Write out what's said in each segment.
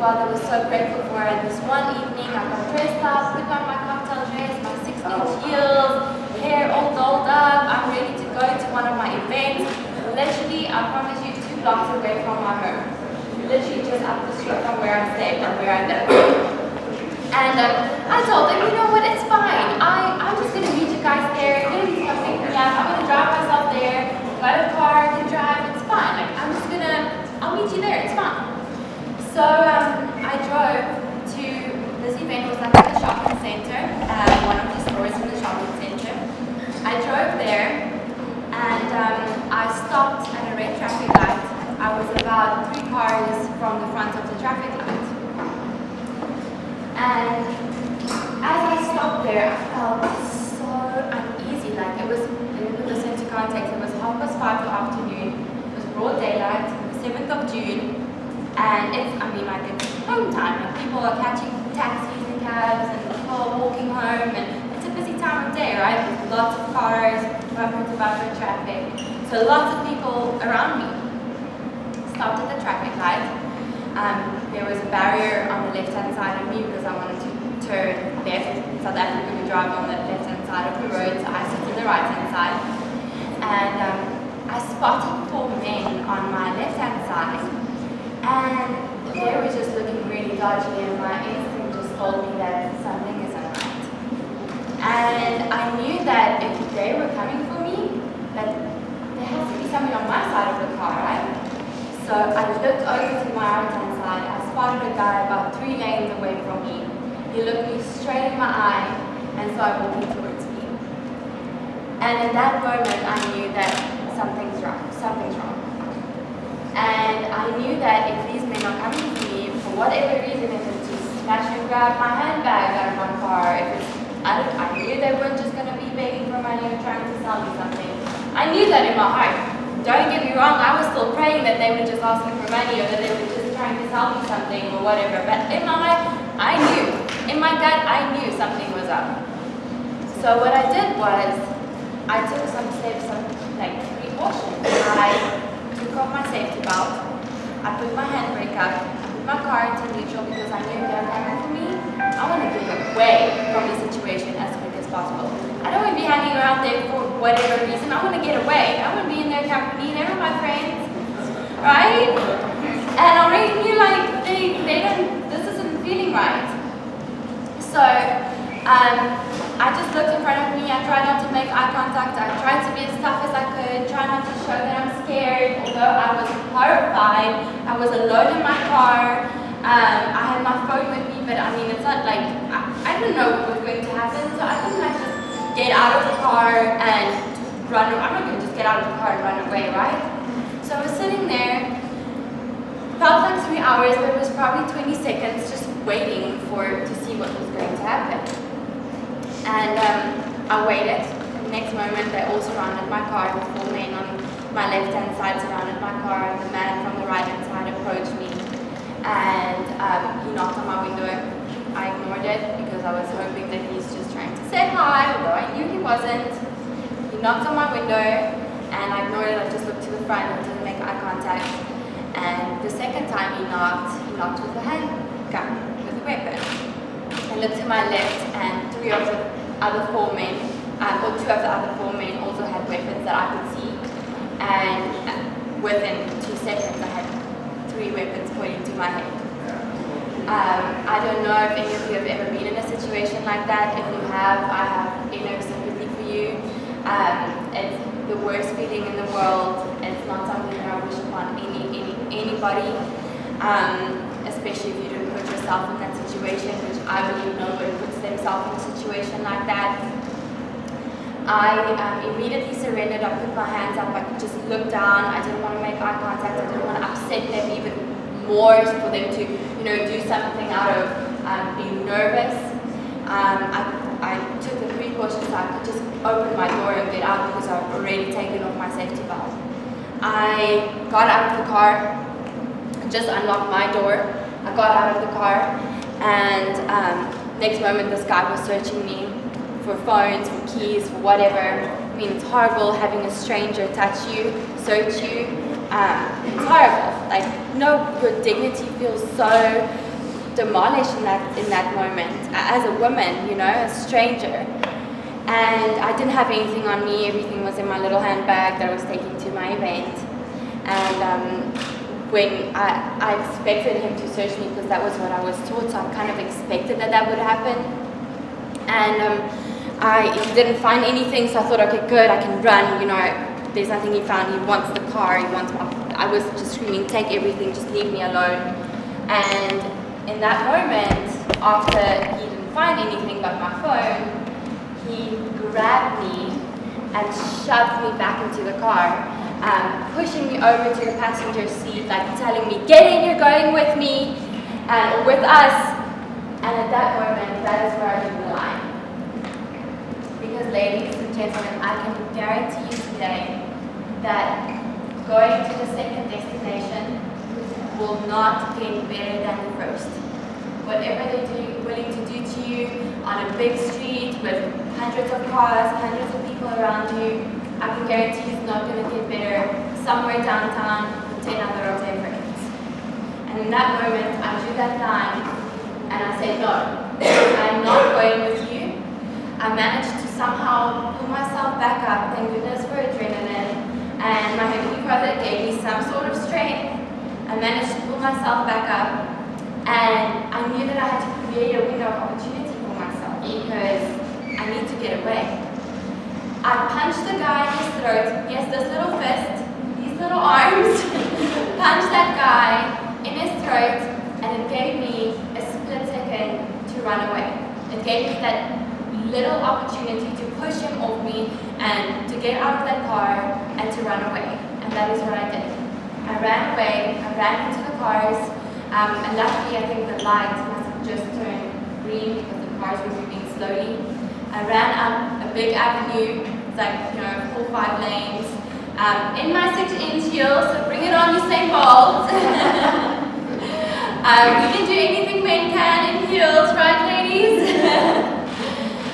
God, I was so grateful for it. This one evening, I got dressed up, put on my cocktail dress, my 6-inch heels, hair all dolled up. I'm ready to go to one of my events. Literally, I promise you, 2 blocks away from my home. Literally just up the street from where I stay, from where I live. And I told them, you know what, it's fine. I'm just going to meet you guys there. You're going to come pick me up. I'm going to drive myself there. Got a car, can drive, it's fine. Like, I'll meet you there, it's fine. So I drove to this event. It was like at the shopping center, one of the stores in the shopping center. I drove there and I stopped at a red traffic light. I was about 3 cars from the front of the traffic light. And as I stopped there, I felt so uneasy. Like it was, let me put this into context, it was 5:30 in the afternoon. It was broad daylight, the 7th of June. And it's home time. Like people are catching taxis and cabs and people are walking home. And it's a busy time of day, right? There's lots of cars, bumper to bumper traffic. So lots of people around me. Stopped at the traffic light. There was a barrier on the left-hand side of me because I wanted to turn left. In South Africa, we drive on the left-hand side of the road, so I sit to the right-hand side. And I spotted 4 men on my left-hand side, and they were just looking really dodgy, and my instinct just told me that something isn't right. And I knew that if they were coming for me, that there has to be something on my side of the car, right? So I looked over to my right-hand side. I spotted a guy about 3 lanes away from me. He looked me straight in my eye and started walking towards me. And in that moment, I knew that something's wrong. And I knew that if these men are coming for me, for whatever reason, if it's to snatch and grab my handbag out of my car, I knew they weren't just going to be begging for money or trying to sell me something. I knew that in my heart. Don't get me wrong, I was still praying that they were just asking for money or that they were just trying to sell me something or whatever. But in my heart, I knew. In my gut, I knew something was up. So what I did was, I took some steps of precaution. I took off my safety belt. I put my handbrake up. I put my car into neutral because I knew if they were coming for me, I want to get away from the situation as quick as possible. I don't want to be hanging around there for whatever reason. I want to get away. I want to be in their company. They're my friends, right? And I already knew this isn't feeling right. So I just looked in front of me. I tried not to make eye contact. I tried to be as tough as I could. Try not to show that I'm scared. Although I was horrified. I was alone in my car. I had my phone with me, but it's not like I didn't know what was going to happen. So I couldn't just get out of the car and run. I'm not going to just get out of the car and run away, right? So I was sitting there. Felt like 3 hours, but it was probably 20 seconds just waiting to see what was going to happen. And I waited. The next moment, they all surrounded my car. The 4 men on my left-hand side surrounded my car. The man from the right-hand side approached me, and he knocked on my window. I ignored it because I was hoping that he's just trying to say hi, although I knew he wasn't. He knocked on my window, and I ignored it. I just looked to the front and didn't make eye contact. And the second time he knocked with a handgun, with a weapon. I looked to my left, and 3 of the other 4 men, or 2 of the other 4 men also had weapons that I could see. And within 2 seconds, I had 3 weapons pointing to my head. I don't know if any of you have ever been in a situation like that. If you have, I have inner sympathy for you. It's the worst feeling in the world. It's not something that I wish upon anybody, especially if you don't put yourself in that situation, which I believe nobody puts themselves in a situation like that. I immediately surrendered. I put my hands up. I just looked down. I didn't want to make eye contact. I didn't want to upset them even more for them to, do something out of being nervous. I took the precautions so I could just open my door and get out because I've already taken off my safety belt. I got out of the car, just unlocked my door. I got out of the car, and next moment this guy was searching me for phones, for keys, for whatever. It's horrible having a stranger touch you, search you. It's horrible. Your dignity feels so demolished in that moment as a woman, you know, a stranger. And I didn't have anything on me. Everything was in my little handbag that I was taking to my event. And when I expected him to search me because that was what I was taught, so I kind of expected that would happen. And he didn't find anything, so I thought, okay, good, I can run, you know, there's nothing he found. He wants the car, I was just screaming, take everything, just leave me alone. And in that moment, after he didn't find anything but my phone, he grabbed me and shoved me back into the car, pushing me over to the passenger seat, like telling me, get in, you're going with me, and with us. And at that moment, that is where I drew the line. Because ladies and gentlemen, I can guarantee you today that going to the second destination will not get better than the first. Whatever they're willing to do to you on a big street with hundreds of cars, hundreds of people around you, I can guarantee it's not going to get better somewhere downtown with 10 other of their friends. And in that moment, I drew that line and I said, no, I'm not going with you. I managed to somehow pull myself back up, thank goodness for adrenaline, and my Heavenly Father gave me some sort of strength. I managed to pull myself back up, and I knew that I had to create a window of opportunity for myself because I need to get away. I punched the guy in his throat. Yes, this little fist, these little arms, punched that guy in his throat, and it gave me a split second to run away. It gave me that little opportunity to push him off me and to get out of that car and to run away. And that is what I did. I ran away, I ran into the cars, and luckily I think the light must have just turned green because the cars were moving slowly. I ran up a big avenue, it's like, you know, full 5 lanes, in my 6-inch heels, so bring it on, Usain Bolt. We can do anything men can in heels, right ladies?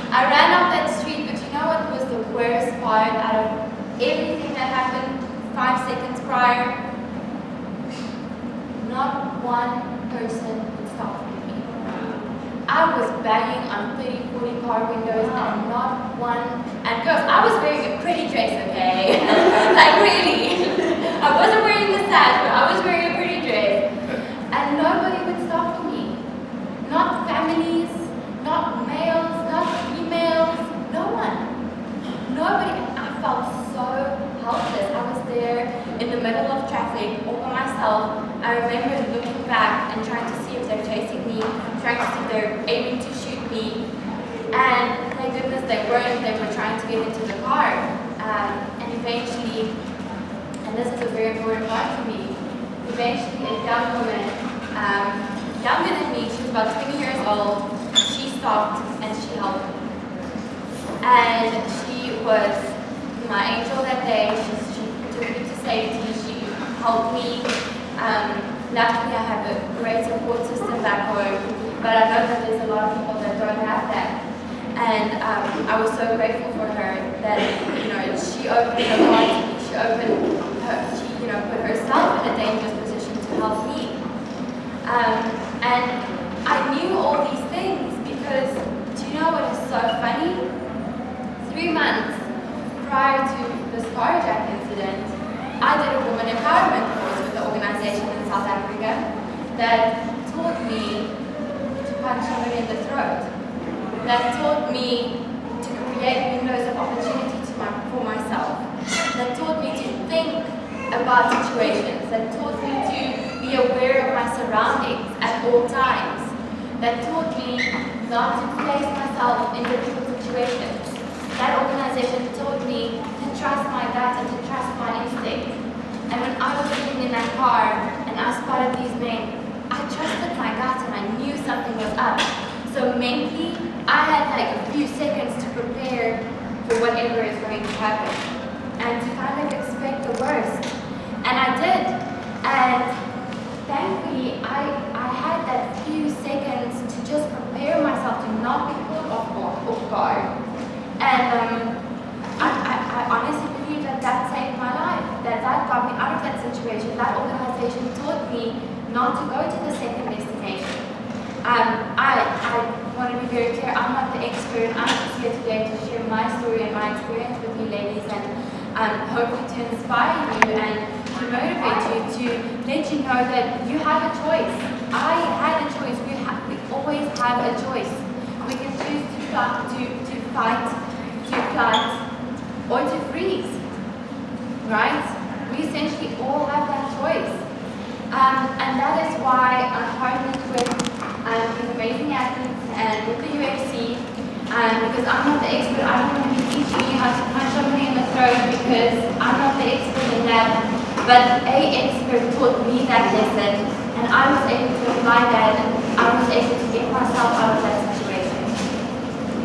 I ran up that street, but you know what was the worst part out of everything that happened 5 seconds prior? Not one person would stop with me. I was banging on 30, 40 car windows and not one, and girls, I was wearing a pretty dress, okay? Like really. I wasn't wearing the sash, but I was wearing a pretty dress. And nobody would stop for me. Not families, not males, not females, no one. Nobody. I felt so helpless. I was there in the middle of traffic all by myself. I remember looking back and trying to see if they're chasing me, trying to see if they're aiming to shoot me. And thank goodness they weren't. They were trying to get into the car. And eventually, and this is a very important part to me, eventually a young woman, younger than me, she was about 20 years old, she stopped and she helped me. And she was my angel that day. She took me to safety, she helped me. Luckily I have a great support system back home, but I know that there's a lot of people that don't have that. And I was so grateful for her that, you know, she opened her heart to me, she you know, put herself in a dangerous position to help me. And I knew all these things because, do you know what is so funny? 3 months prior to this carjack incident, I did a woman empowerment course with the organization in South Africa that taught me to punch somebody in the throat, that taught me to create windows of opportunity for myself, that taught me to think about situations, that taught me to be aware of my surroundings at all times, that taught me not to place myself in difficult situations. That organization taught me to trust my gut and to trust my instinct. And when I was sitting in that car and I spotted these men, I trusted my gut and I knew something was up. So mentally, I had like a few seconds to prepare for whatever is going to happen and to kind of expect the worst. And I did. And thankfully, I had that few seconds to just prepare myself to not be caught off guard. And I honestly believe that saved my life, that got me out of that situation. That organization taught me not to go to the second destination. teacher, and I'm just here today to share my story and my experience with you ladies, and hopefully to inspire you and to motivate you, to let you know that you have a choice. I had a choice. We always have a choice. We can choose to fight, or to freeze. Right? We essentially all have that choice. And that is why I'm partnered with these amazing athletes and with the UFC, because I'm not the expert. I don't want to be teaching you how to punch somebody in the throat because I'm not the expert in that. But a expert taught me that lesson, and I was able to apply that, and I was able to get myself out of that situation.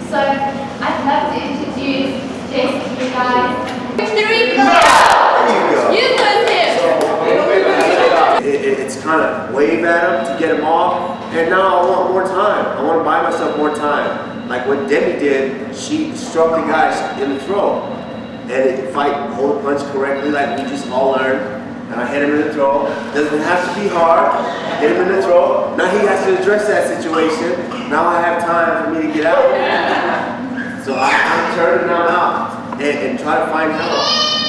So I'd love to introduce Jason to you guys. Victory Club! You lose him! It's kind of wave at him to get him off, and now I want more time. I want to buy myself more time. Like what Demi did, she struck the guy in the throat, and it hold the punch correctly, like we just all learned. And I hit him in the throat. Doesn't have to be hard. I hit him in the throat. Now he has to address that situation. Now I have time for me to get out. So I turn and I'm out and try to find help.